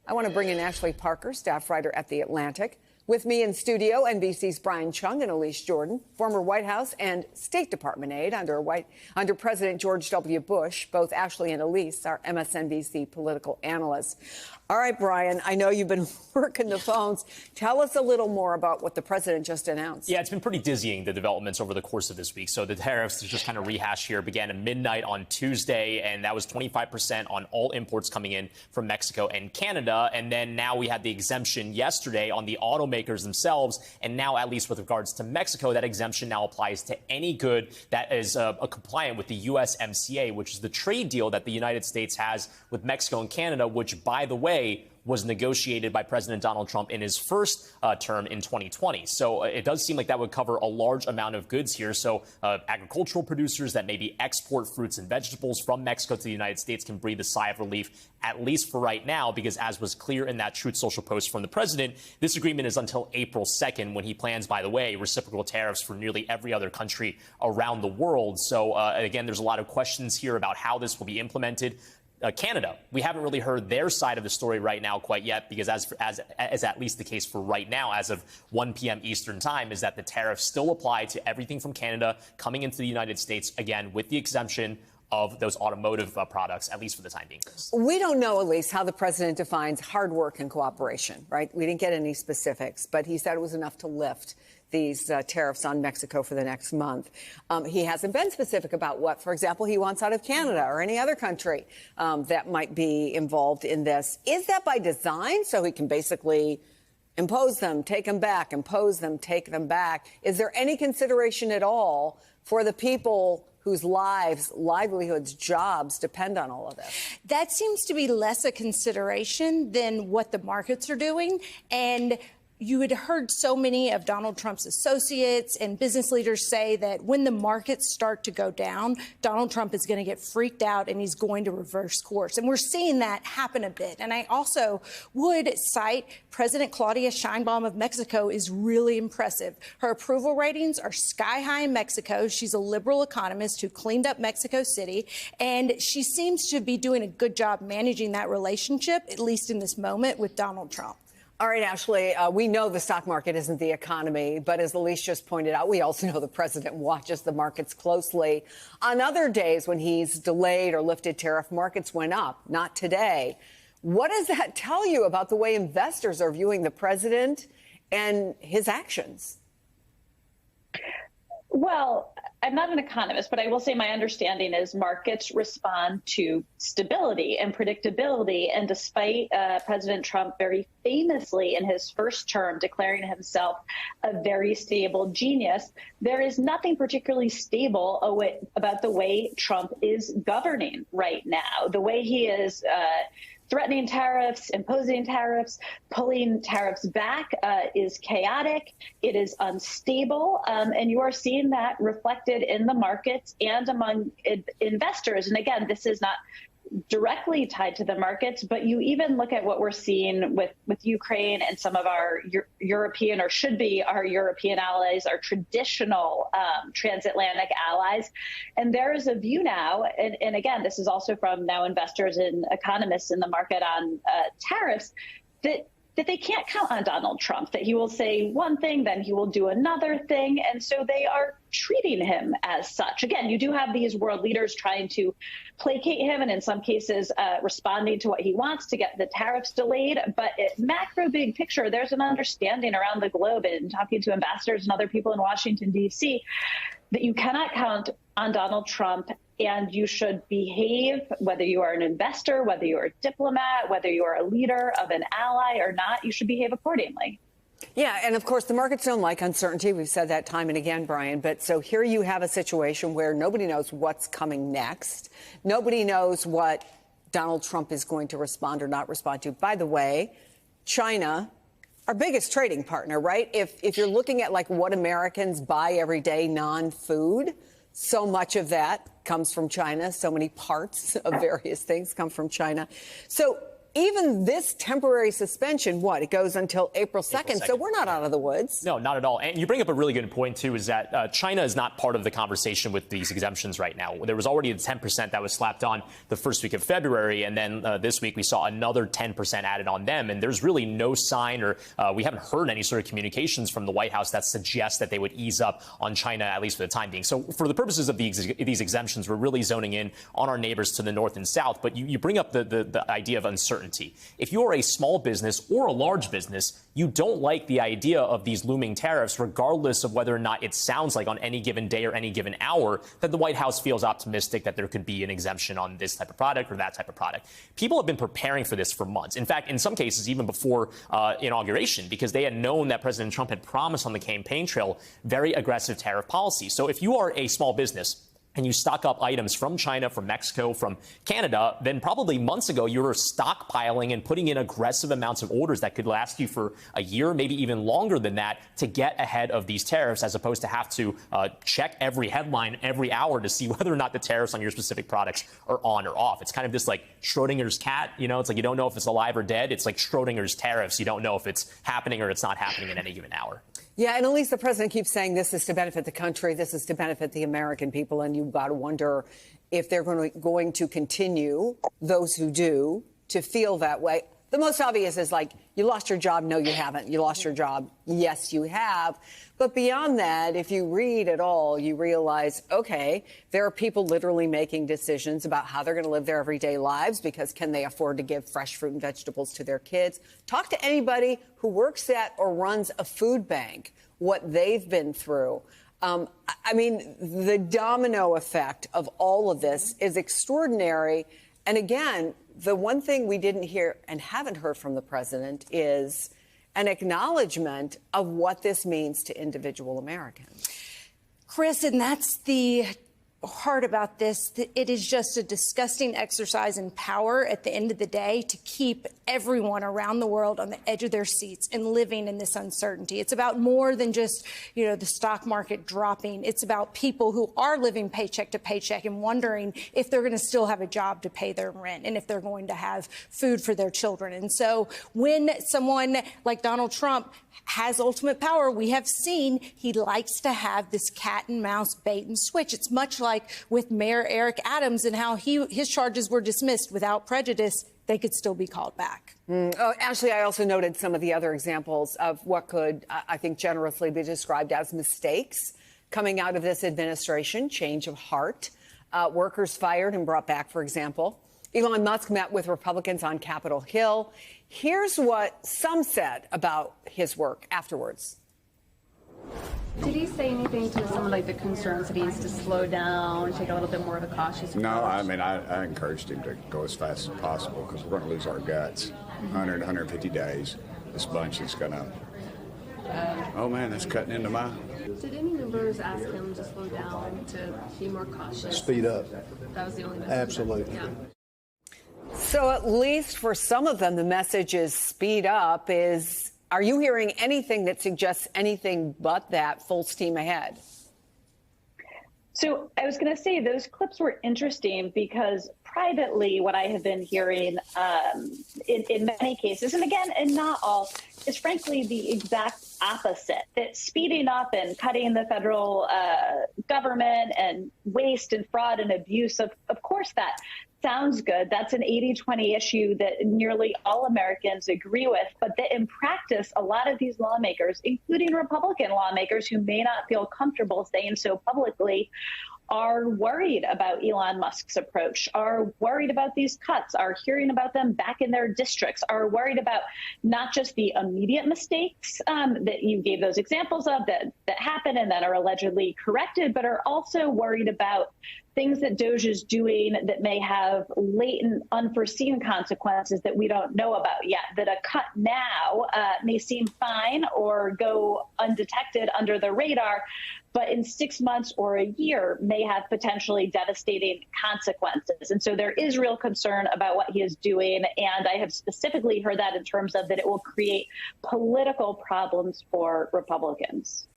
I want to bring in Ashley Parker, staff writer at The Atlantic. With me in studio, NBC's Brian Chung and Elise Jordan, former White House and State Department aide under President George W. Bush. Both Ashley and Elise are MSNBC political analysts. All right, Brian, I know you've been working the phones. Tell us a little more about what the president just announced. Yeah, it's been pretty dizzying, the developments over the course of this week. So the tariffs, to just kind of rehash here, began at midnight on Tuesday, and that was 25% on all imports coming in from Mexico and Canada. And then now we had the exemption yesterday on the automakers themselves. And now, at least with regards to Mexico, that exemption now applies to any good that is compliant with the USMCA, which is the trade deal that the United States has with Mexico and Canada, which, by the way, was negotiated by President Donald Trump in his first term in 2020. So it does seem like that would cover a large amount of goods here. So agricultural producers that maybe export fruits and vegetables from Mexico to the United States can breathe a sigh of relief, at least for right now, because as was clear in that Truth Social post from the president, this agreement is until April 2nd, when he plans, by the way, reciprocal tariffs for nearly every other country around the world. So again, there's a lot of questions here about how this will be implemented. Canada, we haven't really heard their side of the story right now quite yet, because as at least the case for right now, as of 1 p.m. Eastern time, is that the tariffs still apply to everything from Canada coming into the United States, again, with the exemption of those automotive products, at least for the time being. We don't know, Elise, how the president defines hard work and cooperation, right? We didn't get any specifics, but he said it was enough to lift these tariffs on Mexico for the next month. He hasn't been specific about what, for example, he wants out of Canada or any other country that might be involved in this. Is that by design, so he can basically impose them, take them back, impose them, take them back? Is there any consideration at all for the people whose lives, livelihoods, jobs depend on all of this? That seems to be less a consideration than what the markets are doing. And you had heard so many of Donald Trump's associates and business leaders say that when the markets start to go down, Donald Trump is going to get freaked out and he's going to reverse course. And we're seeing that happen a bit. And I also would cite President Claudia Sheinbaum of Mexico is really impressive. Her approval ratings are sky high in Mexico. She's a liberal economist who cleaned up Mexico City, and she seems to be doing a good job managing that relationship, at least in this moment, with Donald Trump. All right, Ashley, we know the stock market isn't the economy, but as Elise just pointed out, we also know the president watches the markets closely. On other days when he's delayed or lifted tariff, markets went up, not today. What does that tell you about the way investors are viewing the president and his actions? Well, I'm not an economist, but I will say my understanding is markets respond to stability and predictability. And despite President Trump very famously in his first term declaring himself a very stable genius, there is nothing particularly stable about the way Trump is governing right now. The way he is threatening tariffs, imposing tariffs, pulling tariffs back is chaotic. It is unstable. And you are seeing that reflected in the markets and among investors. And again, this is not directly tied to the markets, but you even look at what we're seeing with Ukraine and some of our European, or should be our European allies, our traditional transatlantic allies. And there is a view now, and again, this is also from now investors and economists in the market on tariffs, that they can't count on Donald Trump, that he will say one thing, then he will do another thing. And so they are treating him as such. Again, you do have these world leaders trying to placate him and in some cases responding to what he wants to get the tariffs delayed. But at macro big picture, there's an understanding around the globe and talking to ambassadors and other people in Washington, D.C., that you cannot count on Donald Trump, and you should behave, whether you are an investor, whether you are a diplomat, whether you are a leader of an ally or not, you should behave accordingly. Yeah, and of course, the markets don't like uncertainty. We've said that time and again, Brian. But so here you have a situation where nobody knows what's coming next. Nobody knows what Donald Trump is going to respond or not respond to. By the way, China, our biggest trading partner, right? If you're looking at like what Americans buy every day, non-food, so much of that comes from China. So many parts of various things come from China. So even this temporary suspension, it goes until April 2nd. So we're not out of the woods. No, not at all. And you bring up a really good point, too, is that China is not part of the conversation with these exemptions right now. There was already the 10% that was slapped on the first week of February. And then this week we saw another 10% added on them. And there's really no sign, or we haven't heard any sort of communications from the White House that suggests that they would ease up on China, at least for the time being. So for the purposes of these exemptions, we're really zoning in on our neighbors to the north and south. But you bring up the idea of uncertainty. If you are a small business or a large business, you don't like the idea of these looming tariffs, regardless of whether or not it sounds like on any given day or any given hour that the White House feels optimistic that there could be an exemption on this type of product or that type of product. People have been preparing for this for months. In fact, in some cases, even before inauguration, because they had known that President Trump had promised on the campaign trail very aggressive tariff policy. So if you are a small business and you stock up items from China, from Mexico, from Canada, then probably months ago you were stockpiling and putting in aggressive amounts of orders that could last you for a year, maybe even longer than that, to get ahead of these tariffs, as opposed to have to check every headline every hour to see whether or not the tariffs on your specific products are on or off. It's kind of this like Schrodinger's cat, it's like you don't know if it's alive or dead. It's like Schrodinger's tariffs. You don't know if it's happening or it's not happening at any given hour. Yeah, and at least the president keeps saying this is to benefit the country, this is to benefit the American people, and you've got to wonder if they're going to continue, those who do, to feel that way. The most obvious is like, you lost your job. No, you haven't. You lost your job. Yes, you have. But beyond that, if you read it all, you realize, OK, there are people literally making decisions about how they're going to live their everyday lives, because can they afford to give fresh fruit and vegetables to their kids? Talk to anybody who works at or runs a food bank, what they've been through. I mean, the domino effect of all of this is extraordinary. And again, the one thing we didn't hear and haven't heard from the president is an acknowledgement of what this means to individual Americans. Chris, and that's the hard about this. It is just a disgusting exercise in power at the end of the day to keep everyone around the world on the edge of their seats and living in this uncertainty. It's about more than just, the stock market dropping. It's about people who are living paycheck to paycheck and wondering if they're going to still have a job to pay their rent and if they're going to have food for their children. And so when someone like Donald Trump has ultimate power, we have seen he likes to have this cat and mouse bait and switch. It's much like with Mayor Eric Adams and how his charges were dismissed without prejudice. They could still be called back. Oh, Ashley, I also noted some of the other examples of what could, I think, generously be described as mistakes coming out of this administration. Change of heart, workers fired and brought back, for example. Elon Musk met with Republicans on Capitol Hill. Here's what some said about his work afterwards. Did he say anything to some of the concerns that he needs to slow down, take a little bit more of a cautious approach? No, I mean, I encouraged him to go as fast as possible, because we're going to lose our guts. 100, 150 days. This bunch is going to, oh man, that's cutting into my... Did any members ask him to slow down, to be more cautious? Speed up. That was the only message. Absolutely. Yeah. So at least for some of them, the message is speed up. Are you hearing anything that suggests anything but that, full steam ahead? So I was going to say those clips were interesting because privately what I have been hearing in many cases, and again, and not all, is frankly the exact opposite, that speeding up and cutting the federal government and waste and fraud and abuse, of course that sounds good. That's an 80-20 issue that nearly all Americans agree with, but that in practice, a lot of these lawmakers, including Republican lawmakers who may not feel comfortable saying so publicly, are worried about Elon Musk's approach, are worried about these cuts, are hearing about them back in their districts, are worried about not just the immediate mistakes that you gave those examples of that happen and that are allegedly corrected, but are also worried about things that DOJ is doing that may have latent, unforeseen consequences that we don't know about yet, that a cut now may seem fine or go undetected under the radar, but in 6 months or a year may have potentially devastating consequences. And so there is real concern about what he is doing. And I have specifically heard that in terms of that it will create political problems for Republicans.